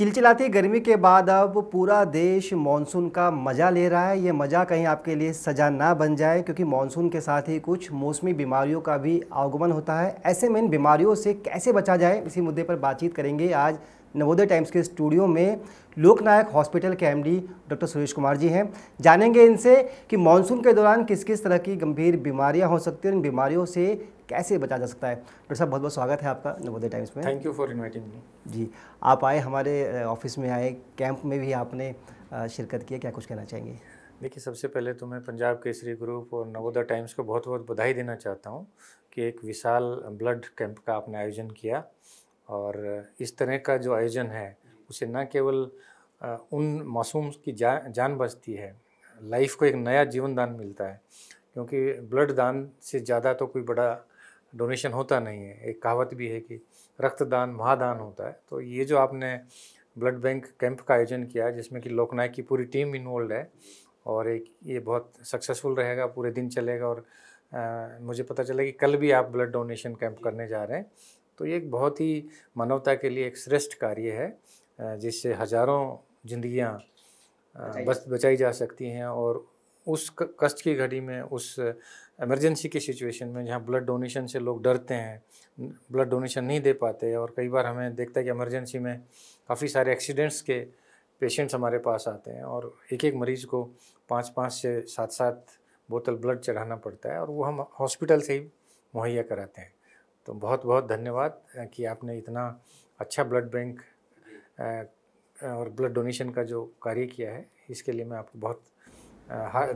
चिलचिलाती गर्मी के बाद अब पूरा देश मानसून का मज़ा ले रहा है। ये मज़ा कहीं आपके लिए सजा ना बन जाए, क्योंकि मानसून के साथ ही कुछ मौसमी बीमारियों का भी आगमन होता है। ऐसे में इन बीमारियों से कैसे बचा जाए, इसी मुद्दे पर बातचीत करेंगे। आज नवोदय टाइम्स के स्टूडियो में लोकनायक हॉस्पिटल के एमडी डॉक्टर सुरेश कुमार जी हैं। जानेंगे इनसे कि मानसून के दौरान किस किस तरह की गंभीर बीमारियां हो सकती हैं, इन बीमारियों से कैसे बचा जा सकता है। डॉक्टर साहब, बहुत बहुत स्वागत है आपका नवोदय टाइम्स में। Thank you for inviting me. जी, आप आए, हमारे ऑफिस में आए, कैंप में भी आपने शिरकत की है, क्या कुछ कहना चाहेंगे? देखिए, सबसे पहले तो मैं पंजाब केसरी ग्रुप और नवोदय टाइम्स को बहुत बहुत बधाई देना चाहता हूँ कि एक विशाल ब्लड कैंप का आपने आयोजन किया। और इस तरह का जो आयोजन है उसे न केवल उन मासूम की जान बचती है, लाइफ को एक नया जीवन दान मिलता है, क्योंकि ब्लड दान से ज़्यादा तो कोई बड़ा डोनेशन होता नहीं है। एक कहावत भी है कि रक्तदान महादान होता है। तो ये जो आपने ब्लड बैंक कैंप का आयोजन किया, जिसमें कि लोकनायक की पूरी टीम इन्वॉल्व है, और एक ये बहुत सक्सेसफुल रहेगा, पूरे दिन चलेगा। और मुझे पता चला कि कल भी आप ब्लड डोनेशन कैंप करने जा रहे हैं। तो ये एक बहुत ही मानवता के लिए एक श्रेष्ठ कार्य है, जिससे हज़ारों जिंदगियां बचाई जा सकती हैं। और उस कष्ट की घड़ी में, उस इमरजेंसी की सिचुएशन में जहाँ ब्लड डोनेशन से लोग डरते हैं, ब्लड डोनेशन नहीं दे पाते, और कई बार हमें देखता है कि इमरजेंसी में काफ़ी सारे एक्सीडेंट्स के पेशेंट्स हमारे पास आते हैं, और एक एक मरीज़ को 5-5 से 7-7 बोतल ब्लड चढ़ाना पड़ता है, और वो हम हॉस्पिटल से ही मुहैया कराते हैं। तो बहुत बहुत धन्यवाद कि आपने इतना अच्छा ब्लड बैंक और ब्लड डोनेशन का जो कार्य किया है, इसके लिए मैं आपको बहुत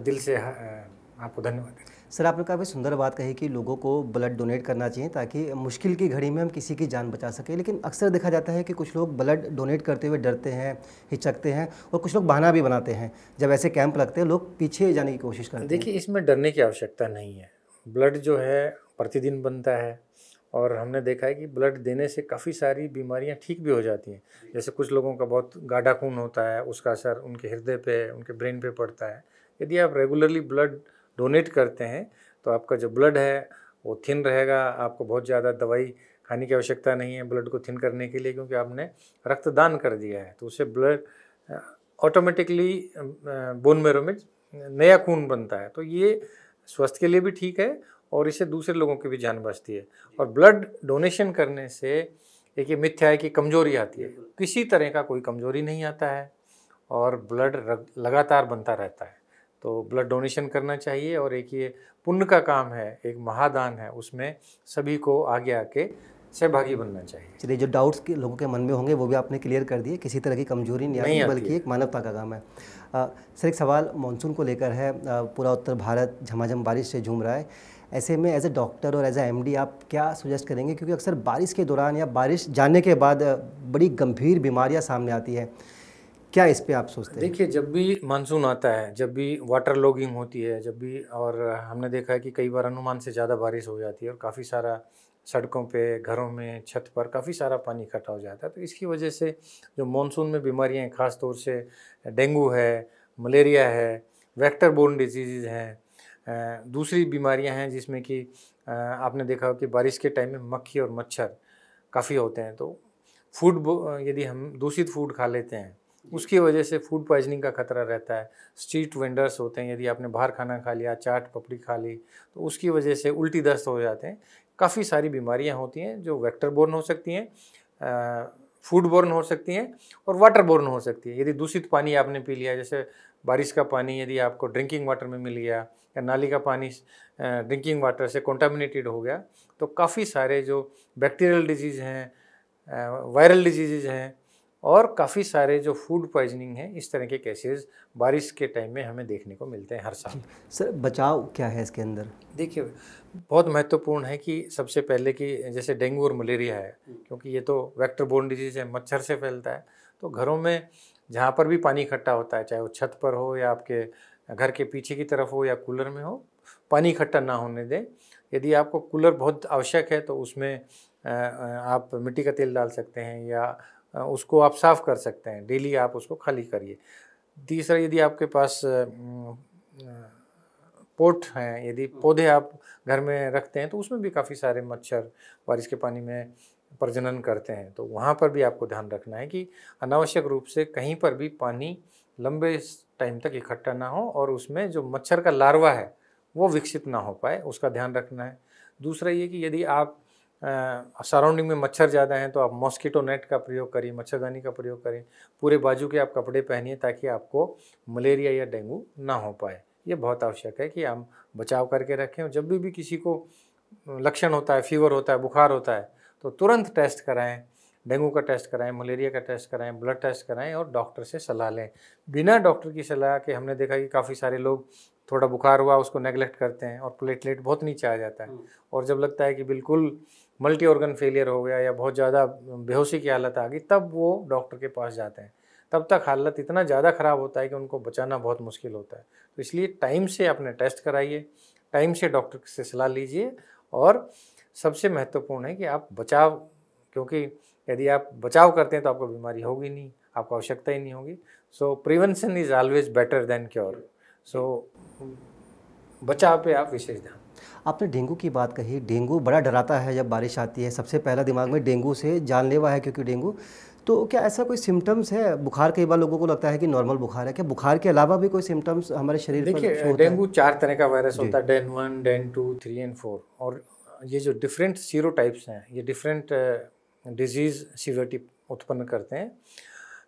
दिल से आपको धन्यवाद देता हूं। सर, आपने काफ़ी सुंदर बात कही कि लोगों को ब्लड डोनेट करना चाहिए ताकि मुश्किल की घड़ी में हम किसी की जान बचा सकें। लेकिन अक्सर देखा जाता है कि कुछ लोग ब्लड डोनेट करते हुए डरते हैं, हिचकते हैं, और कुछ लोग बहाना भी बनाते हैं। जब ऐसे कैंप लगते हैं, लोग पीछे जाने की कोशिश करते हैं। देखिए, इसमें डरने की आवश्यकता नहीं है। ब्लड जो है प्रतिदिन बनता है, और हमने देखा है कि ब्लड देने से काफ़ी सारी बीमारियां ठीक भी हो जाती हैं। जैसे कुछ लोगों का बहुत गाढ़ा खून होता है, उसका असर उनके हृदय पे, उनके ब्रेन पे पड़ता है। यदि आप रेगुलरली ब्लड डोनेट करते हैं तो आपका जो ब्लड है वो थिन रहेगा। आपको बहुत ज़्यादा दवाई खाने की आवश्यकता नहीं है ब्लड को थिन करने के लिए, क्योंकि आपने रक्तदान कर दिया है। तो उससे ब्लड ऑटोमेटिकली बोन मैरो में नया खून बनता है। तो ये स्वास्थ्य के लिए भी ठीक है, और इससे दूसरे लोगों की भी जान बचती है। और ब्लड डोनेशन करने से एक ये मिथ्या है कि कमजोरी आती है। किसी तरह का कोई कमजोरी नहीं आता है, और ब्लड लगातार बनता रहता है। तो ब्लड डोनेशन करना चाहिए, और एक ये पुण्य का काम है, एक महादान है, उसमें सभी को आगे आके सहभागी बनना चाहिए। चलिए, जो डाउट्स के लोगों के मन में होंगे वो भी आपने क्लियर कर दिए। किसी तरह की कमजोरी नहीं आती, बल्कि एक मानवता का काम है। सर, एक सवाल मानसून को लेकर है। पूरा उत्तर भारत झमाझम बारिश से झूम रहा है। ऐसे में एज ए डॉक्टर और एज ए एमडी आप क्या सजेस्ट करेंगे, क्योंकि अक्सर बारिश के दौरान या बारिश जाने के बाद बड़ी गंभीर बीमारियां सामने आती है, क्या इस पे आप सोचते हैं? देखिए, जब भी मानसून आता है, जब भी वाटर लॉगिंग होती है, जब भी, और हमने देखा है कि कई बार अनुमान से ज़्यादा बारिश हो जाती है, और काफ़ी सारा सड़कों पे, घरों में, छत पर काफ़ी सारा पानी इकट्ठा हो जाता है। तो इसकी वजह से जो मानसून में बीमारियां हैं, ख़ास तौर से डेंगू है, मलेरिया है, वेक्टर बोर्न डिजीज़ हैं, दूसरी बीमारियां हैं जिसमें कि आपने देखा हो कि बारिश के टाइम में मक्खी और मच्छर काफ़ी होते हैं। तो यदि हम दूषित फूड खा लेते हैं, उसकी वजह से फूड पॉइजनिंग का खतरा रहता है। स्ट्रीट वेंडर्स होते हैं, यदि आपने बाहर खाना खा लिया, चाट पपड़ी खा ली, तो उसकी वजह से उल्टी दस्त हो जाते हैं। काफ़ी सारी बीमारियां होती हैं जो वेक्टर बोर्न हो सकती हैं, फूड बोर्न हो सकती हैं, और वाटर बोर्न हो सकती है। यदि दूषित पानी आपने पी लिया, जैसे बारिश का पानी यदि आपको ड्रिंकिंग वाटर में मिल गया, या नाली का पानी ड्रिंकिंग वाटर से कॉन्टामिनेटेड हो गया, तो काफ़ी सारे जो बैक्टीरियल डिजीज़ हैं, वायरल डिजीज़ हैं, और काफ़ी सारे जो फूड पॉइजनिंग है, इस तरह के केसेस बारिश के टाइम में हमें देखने को मिलते हैं हर साल। सर, बचाव क्या है इसके अंदर? देखिए, बहुत महत्वपूर्ण है कि सबसे पहले कि जैसे डेंगू और मलेरिया है, क्योंकि ये तो वेक्टर बोर्न डिजीज़ है, मच्छर से फैलता है। तो घरों में जहाँ पर भी पानी इकट्ठा होता है, चाहे वो छत पर हो, या आपके घर के पीछे की तरफ हो, या कूलर में हो, पानी इकट्ठा ना होने दें। यदि आपको कूलर बहुत आवश्यक है तो उसमें आप मिट्टी का तेल डाल सकते हैं, या उसको आप साफ़ कर सकते हैं। डेली आप उसको खाली करिए। तीसरा, यदि आपके पास पोट हैं, यदि पौधे आप घर में रखते हैं, तो उसमें भी काफ़ी सारे मच्छर बारिश के पानी में प्रजनन करते हैं, तो वहाँ पर भी आपको ध्यान रखना है कि अनावश्यक रूप से कहीं पर भी पानी लंबे टाइम तक इकट्ठा ना हो और उसमें जो मच्छर का लार्वा है वो विकसित ना हो पाए, उसका ध्यान रखना है। दूसरा ये कि यदि आप सराउंडिंग में मच्छर ज़्यादा हैं तो आप मॉस्किटो नेट का प्रयोग करिए, मच्छरदानी का प्रयोग करें, पूरे बाजू के आप कपड़े पहनिए ताकि आपको मलेरिया या डेंगू ना हो पाए। ये बहुत आवश्यक है कि हम बचाव करके रखें। और जब भी किसी को लक्षण होता है, फीवर होता है, बुखार होता है, तो तुरंत टेस्ट कराएं, डेंगू का टेस्ट कराएं, मलेरिया का टेस्ट कराएं, ब्लड टेस्ट कराएं और डॉक्टर से सलाह लें। बिना डॉक्टर की सलाह के हमने देखा कि काफ़ी सारे लोग थोड़ा बुखार हुआ उसको नेगलेक्ट करते हैं और प्लेटलेट बहुत नीचे आ जाता है, और जब लगता है कि बिल्कुल मल्टी ऑर्गन फेलियर हो गया या बहुत ज़्यादा बेहोशी की हालत आ गई, तब वो डॉक्टर के पास जाते हैं। तब तक हालत इतना ज़्यादा ख़राब होता है कि उनको बचाना बहुत मुश्किल होता है। तो इसलिए टाइम से अपने टेस्ट कराइए, टाइम से डॉक्टर से सलाह लीजिए, और सबसे महत्वपूर्ण है कि आप बचाव, क्योंकि यदि आप बचाव करते हैं तो आपको बीमारी होगी नहीं, आपको आवश्यकता ही नहीं होगी। So prevention is always better than cure. So बचाव पे आप विशेष ध्यान। आपने डेंगू की बात कही, डेंगू बड़ा डराता है जब बारिश आती है, सबसे पहला दिमाग में डेंगू से जानलेवा है क्योंकि डेंगू। तो क्या ऐसा कोई सिम्टम्स है? बुखार कई बार लोगों को लगता है कि नॉर्मल बुखार है, क्या बुखार के अलावा भी कोई सिम्टम्स हमारे शरीर पर शो देखिए, होता है? डेंगू 4 तरह का वायरस होता है, डेन 1, डेन 2, 3 एंड 4, और ये जो डिफरेंट सीरोटाइप्स हैं ये डिफरेंट डिजीज़ सीवियरिटी उत्पन्न करते हैं।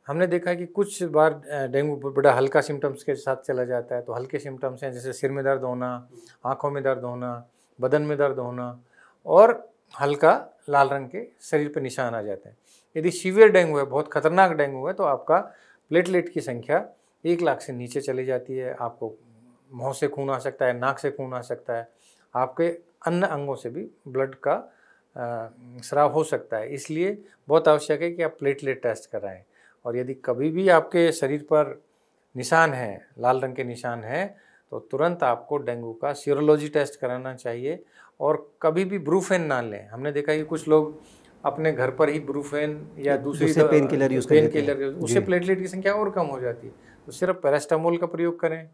हमने देखा है कि कुछ बार डेंगू बड़ा हल्का सिम्टम्स के साथ चला जाता है, तो हल्के सिम्टम्स हैं जैसे सिर में दर्द होना, आँखों में दर्द होना, बदन में दर्द होना, और हल्का लाल रंग के शरीर पर निशान आ जाते हैं। यदि सीवियर डेंगू है, बहुत खतरनाक डेंगू है, तो आपका प्लेटलेट की संख्या 1 लाख से नीचे चली जाती है, आपको मुँह से खून आ सकता है, नाक से खून आ सकता है, आपके अन्य अंगों से भी ब्लड का स्राव हो सकता है। इसलिए बहुत आवश्यक है कि आप प्लेटलेट टेस्ट कराएं, और यदि कभी भी आपके शरीर पर निशान है, लाल रंग के निशान हैं, तो तुरंत आपको डेंगू का सीरोलॉजी टेस्ट कराना चाहिए, और कभी भी ब्रूफेन ना लें। हमने देखा कि कुछ लोग अपने घर पर ही ब्रूफेन या दूसरी पेन किलर यूज़ कर लेते हैं, उससे प्लेटलेट की संख्या और कम हो जाती है। तो सिर्फ पैरास्टामोल का प्रयोग करें,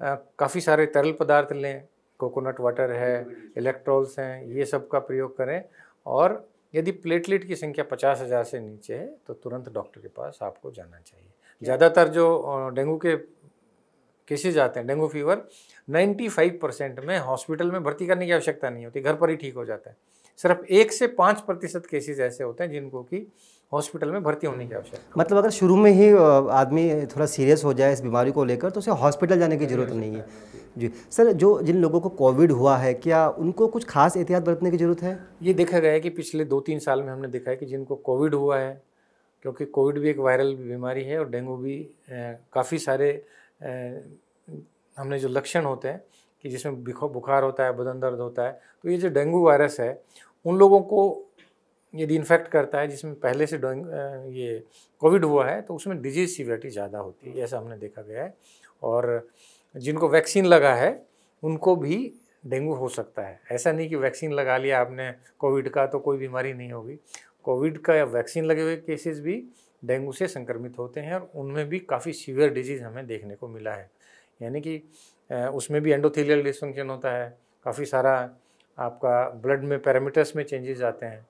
काफ़ी सारे तरल पदार्थ लें, कोकोनट वाटर है, इलेक्ट्रॉल्स हैं, ये सब का प्रयोग करें, और यदि प्लेटलेट की संख्या 50,000 से नीचे है तो तुरंत डॉक्टर के पास आपको जाना चाहिए। ज़्यादातर जो डेंगू के केसेज आते हैं, डेंगू फीवर, 95% में हॉस्पिटल में भर्ती करने की आवश्यकता नहीं होती, घर पर ही ठीक हो जाता है। सिर्फ 1 से 5% केसेज ऐसे होते हैं जिनको कि हॉस्पिटल में भर्ती होने की आवश्यकता। मतलब अगर शुरू में ही आदमी थोड़ा सीरियस हो जाए इस बीमारी को लेकर तो उसे हॉस्पिटल जाने की ज़रूरत नहीं है। जी सर, जो जिन लोगों को कोविड हुआ है, क्या उनको कुछ खास एहतियात बरतने की ज़रूरत है? ये देखा गया है कि पिछले 2-3 साल में हमने देखा है कि जिनको कोविड हुआ है, क्योंकि कोविड भी एक वायरल बीमारी है और डेंगू भी काफ़ी सारे हमने जो लक्षण होते हैं कि जिसमें बुखार होता है, बदन दर्द होता है, तो ये जो डेंगू वायरस है उन लोगों को यदि इन्फेक्ट करता है जिसमें पहले से ये कोविड हुआ है, तो उसमें डिजीज़ सीवियरिटी ज़्यादा होती है, ऐसा हमने देखा गया है। और जिनको वैक्सीन लगा है उनको भी डेंगू हो सकता है। ऐसा नहीं कि वैक्सीन लगा लिया आपने कोविड का तो कोई बीमारी नहीं होगी। कोविड का या वैक्सीन लगे हुए केसेस भी डेंगू से संक्रमित होते हैं, और उनमें भी काफ़ी सीवियर डिजीज़ हमें देखने को मिला है। यानी कि उसमें भी एंडोथेलियल डिसफंक्शन होता है, काफ़ी सारा आपका ब्लड में पैरामीटर्स में चेंजेस आते हैं,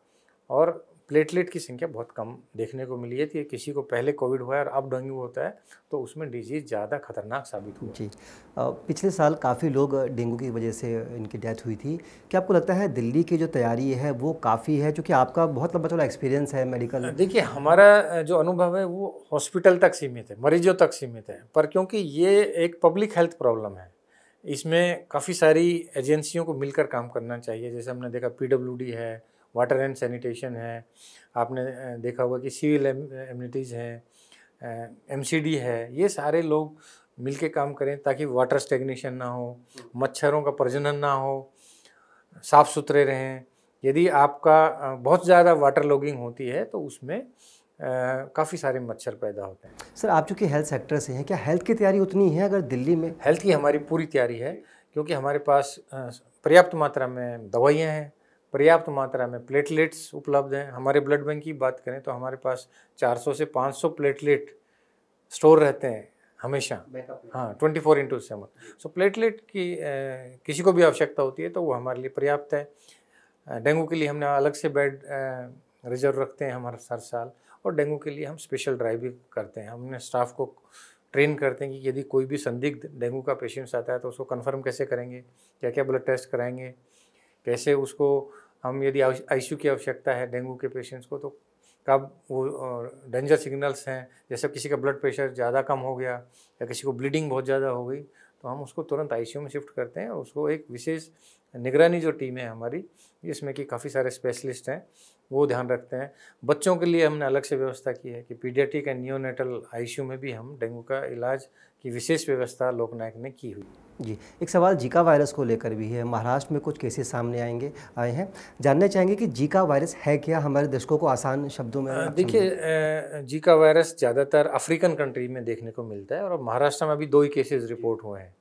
और प्लेटलेट की संख्या बहुत कम देखने को मिली है। कि किसी को पहले कोविड हुआ है और अब डेंगू होता है तो उसमें डिजीज़ ज़्यादा खतरनाक साबित हुआ। जी, पिछले साल काफ़ी लोग डेंगू की वजह से इनकी डेथ हुई थी। क्या आपको लगता है दिल्ली की जो तैयारी है वो काफ़ी है, क्योंकि आपका बहुत लंबा चौड़ा एक्सपीरियंस है मेडिकल? देखिए, हमारा जो अनुभव है वो हॉस्पिटल तक सीमित है, मरीजों तक सीमित है, पर क्योंकि ये एक पब्लिक हेल्थ प्रॉब्लम है, इसमें काफ़ी सारी एजेंसियों को मिलकर काम करना चाहिए। जैसे हमने देखा PWD है, वाटर एंड सैनिटेशन है, आपने देखा होगा कि सिविल एमिनिटीज़ हैं, MCD है, ये सारे लोग मिलके काम करें ताकि वाटर स्टेग्नेशन ना हो, मच्छरों का प्रजनन ना हो, साफ़ सुथरे रहें। यदि आपका बहुत ज़्यादा वाटर लॉगिंग होती है तो उसमें काफ़ी सारे मच्छर पैदा होते हैं। सर, आप चूँकि हेल्थ सेक्टर से हैं, क्या हेल्थ की तैयारी उतनी है अगर दिल्ली में? हेल्थ की हमारी पूरी तैयारी है, क्योंकि हमारे पास पर्याप्त मात्रा में दवाइयाँ हैं, पर्याप्त मात्रा में प्लेटलेट्स उपलब्ध हैं। हमारे ब्लड बैंक की बात करें तो हमारे पास 400 से 500 प्लेटलेट स्टोर रहते हैं हमेशा, हाँ, 24/7। सो प्लेटलेट की किसी को भी आवश्यकता होती है तो वो हमारे लिए पर्याप्त है। डेंगू के लिए हमने अलग से बेड रिजर्व रखते हैं हमारा हर साल, और डेंगू के लिए हम स्पेशल ड्राइव भी करते हैं। हमने स्टाफ को ट्रेन करते हैं कि यदि कोई भी संदिग्ध डेंगू का पेशेंट्स आता है तो उसको कंफर्म कैसे करेंगे, क्या क्या ब्लड टेस्ट कराएंगे, कैसे उसको हम यदि आईसीयू की आवश्यकता है डेंगू के पेशेंट्स को तो कब वो डेंजर सिग्नल्स हैं, जैसे किसी का ब्लड प्रेशर ज़्यादा कम हो गया या किसी को ब्लीडिंग बहुत ज़्यादा हो गई तो हम उसको तुरंत आईसीयू में शिफ्ट करते हैं, और उसको एक विशेष निगरानी जो टीम है हमारी, जिसमें कि काफ़ी सारे स्पेशलिस्ट हैं, वो ध्यान रखते हैं। बच्चों के लिए हमने अलग से व्यवस्था की है कि पीडियाट्रिक एंड नियोनेटल आईसीयू में भी हम डेंगू का इलाज की विशेष व्यवस्था लोकनायक ने की हुई। जी, एक सवाल जीका वायरस को लेकर भी है। महाराष्ट्र में कुछ केसेस सामने आए हैं, जानना चाहेंगे कि जीका वायरस है क्या, हमारे दर्शकों को आसान शब्दों में। देखिए, जीका वायरस ज़्यादातर अफ्रीकन कंट्री में देखने को मिलता है, और महाराष्ट्र में अभी 2 ही केसेस रिपोर्ट हुए हैं।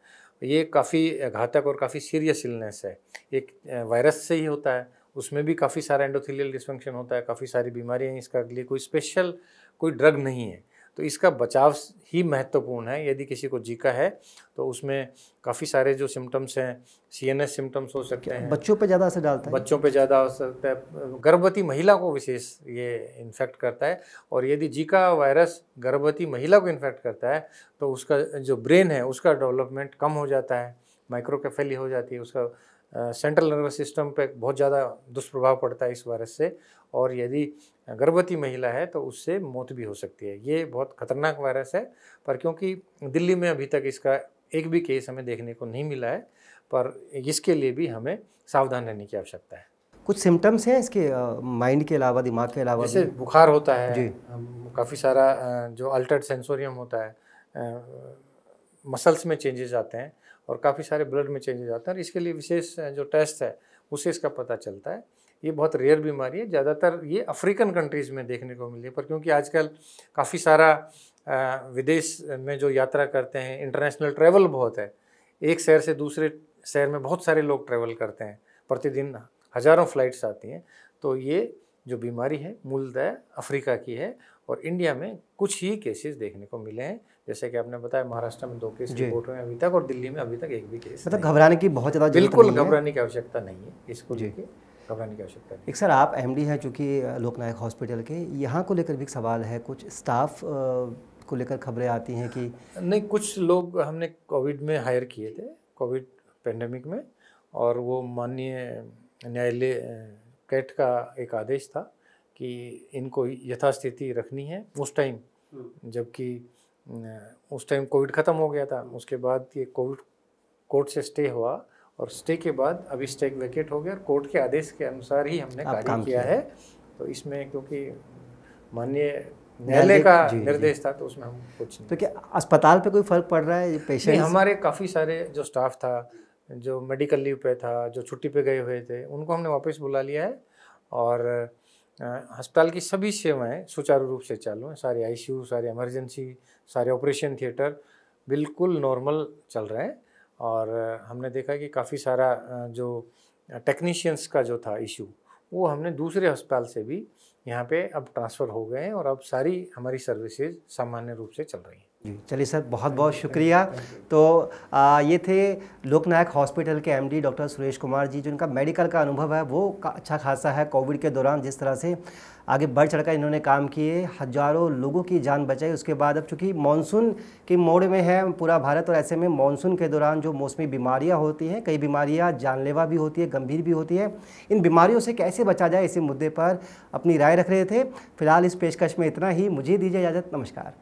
ये काफ़ी घातक और काफ़ी सीरियस इलनेस है। एक वायरस से ही होता है, उसमें भी काफ़ी सारा एंडोथेलियल डिस्फंक्शन होता है, काफ़ी सारी बीमारियाँ हैं। इसका लिए कोई स्पेशल कोई ड्रग नहीं है, तो इसका बचाव ही महत्वपूर्ण है। यदि किसी को जीका है तो उसमें काफ़ी सारे जो सिम्टम्स हैं, सीएनएस सिम्टम्स हो सकते हैं। बच्चों पे ज़्यादा असर डालता है? बच्चों पे ज़्यादा हो सकता है, गर्भवती महिला को विशेष ये इन्फेक्ट करता है, और यदि जीका वायरस गर्भवती महिला को इन्फेक्ट करता है तो उसका जो ब्रेन है उसका डेवलपमेंट कम हो जाता है, माइक्रोकेफेली हो जाती है, उसका सेंट्रल नर्वस सिस्टम पे बहुत ज़्यादा दुष्प्रभाव पड़ता है इस वायरस से, और यदि गर्भवती महिला है तो उससे मौत भी हो सकती है। ये बहुत खतरनाक वायरस है, पर क्योंकि दिल्ली में अभी तक इसका एक भी केस हमें देखने को नहीं मिला है, पर इसके लिए भी हमें सावधान रहने की आवश्यकता है। कुछ सिम्टम्स हैं इसके, माइंड के अलावा, दिमाग के अलावा? जैसे बुखार होता है जी, काफ़ी सारा जो अल्टर्ड सेंसोरियम होता है, मसल्स में चेंजेस आते हैं, और काफ़ी सारे ब्लड में चेंजेस आते हैं, और इसके लिए विशेष जो टेस्ट है उससे इसका पता चलता है। ये बहुत रेयर बीमारी है, ज़्यादातर ये अफ्रीकन कंट्रीज़ में देखने को मिली है, पर क्योंकि आजकल काफ़ी सारा विदेश में जो यात्रा करते हैं, इंटरनेशनल ट्रैवल बहुत है, एक शहर से दूसरे शहर में बहुत सारे लोग ट्रैवल करते हैं, प्रतिदिन हज़ारों फ्लाइट्स आती हैं, तो ये जो बीमारी है मूलतः अफ्रीका की है, और इंडिया में कुछ ही केसेस देखने को मिले हैं। जैसे कि आपने बताया, महाराष्ट्र में 2 केस रिपोर्ट हुए अभी तक, और दिल्ली में अभी तक एक भी केस। मतलब घबराने की बहुत ज़्यादा बिल्कुल घबराने की आवश्यकता नहीं है, इसको लेके घबराने की आवश्यकता नहीं। एक सर, आप एमडी हैं चूँकि लोकनायक हॉस्पिटल के, यहाँ को लेकर भी एक सवाल है, कुछ स्टाफ को लेकर खबरें आती हैं कि नहीं, कुछ लोग हमने कोविड में हायर किए थे, कोविड पेंडेमिक में, और वो माननीय न्यायालय कैट का एक आदेश था कि इनको यथास्थिति रखनी है उस टाइम, जबकि उस टाइम कोविड ख़त्म हो गया था। उसके बाद ये कोविड कोर्ट से स्टे हुआ, और स्टे के बाद अभी स्टे वेकेट हो गया, और कोर्ट के आदेश के अनुसार ही हमने कार्य किया है। तो इसमें क्योंकि माननीय न्यायालय का निर्देश था, तो उसमें हम कुछ नहीं। तो क्या अस्पताल पे कोई फ़र्क पड़ रहा है पेशेंट? हमारे काफ़ी सारे जो स्टाफ था, जो मेडिकल लीव पे था, जो छुट्टी पे गए हुए थे, उनको हमने वापस बुला लिया है, और अस्पताल की सभी सेवाएं सुचारू रूप से चालू हैं। सारे आईसीयू, सारे इमरजेंसी, सारे ऑपरेशन थिएटर बिल्कुल नॉर्मल चल रहे हैं, और हमने देखा कि काफ़ी सारा जो टेक्नीशियंस का जो था इशू, वो हमने दूसरे अस्पताल से भी यहाँ पे अब ट्रांसफ़र हो गए हैं, और अब सारी हमारी सर्विसेज सामान्य रूप से चल रही हैं। जी, चलिए सर, बहुत बहुत शुक्रिया। तो ये थे लोकनायक हॉस्पिटल के एमडी डॉक्टर सुरेश कुमार जी, जिनका मेडिकल का अनुभव है वो अच्छा खासा है। कोविड के दौरान जिस तरह से आगे बढ़ चढ़कर इन्होंने काम किए, हज़ारों लोगों की जान बचाई। उसके बाद अब चूँकि मानसून के मोड़ में है पूरा भारत, और ऐसे में मानसून के दौरान जो मौसमी बीमारियां होती हैं, कई बीमारियां जानलेवा भी होती है, गंभीर भी होती है, इन बीमारियों से कैसे बचा जाए, इसी मुद्दे पर अपनी राय रख रहे थे। फिलहाल इस पेशकश में इतना ही, मुझे दीजिए इजाज़त, नमस्कार।